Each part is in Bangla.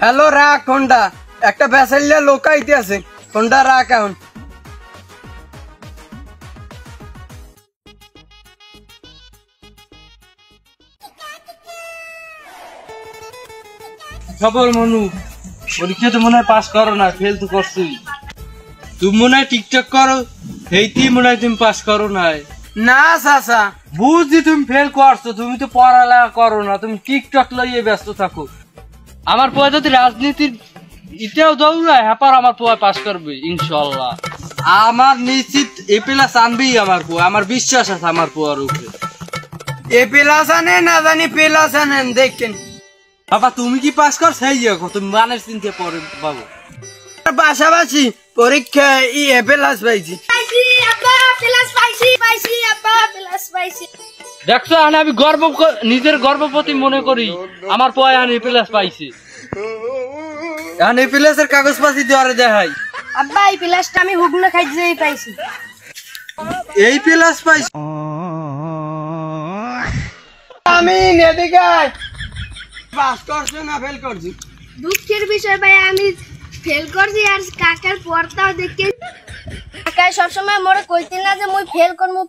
হ্যালো রাখ ফোনটা, একটা প্যাসেঞ্জার লোক আইতে আছে, ফোনটা রাখ এখন। খবর মনু, পরীক্ষা তো মনে হয় পাস করো না, ফেল তো করছি। তুমি মনে হয় টিকটক করো, সেইটি মনে হয় তুমি পাস করো নাই। না চাচা, বুঝছি তুমি ফেল করছো, তুমি তো পড়ালেখা করো না, তুমি টিকটক লইয়ে ব্যস্ত থাকো। আমার পোয়া যদি রাজনীতির ইটাও দৌড়ায় হ্যাপার আমার পোয়া পাস করবে ইনশাল্লাহ। আমার নিশ্চিত এ প্লাস আনবেই আমার পোয়া, আমার বিশ্বাস আছে আমার পোয়ার উপরে। এ প্লাস আনে না জানি প্লাস আনেন দেখেন। বাবা তুমি কি পাস কর সেই দেখো, তুমি মানের চিনতে পরে বাবু। পাশাপাশি পরীক্ষা এ প্লাস পাইছি। দেখছো আমি নিজের গর্বপতি মনে করি, আমার পোয়া এ প্লাস পাইছে। এখন এ প্লাসের কাগজ পাতি দেওয়ারে দেখাই। আব্বা এই প্লাসটা আমি হুগনা খাইতেই পাইছি। এই প্লাস পাইছি আমি এদিকে পাস করছো না ফেল করছি? দুঃখের বিষয় ভাই, আমি ফেল করছি আর কাকার পড়তাও দেখে কাকা সবসময় মোরে কইছিল না যে মুই ফেল করমু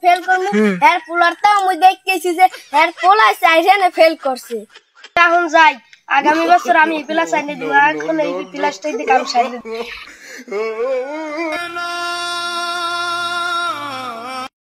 এর পোলারটাও মুই দেখতেছি যে এর পোলা চাইরে ফেল করছে। এখন যাই, আগামী বছর আমি এই প্লাস আইনে দিব, এখন এই প্লাসটাই দিয়ে কাম সাইড।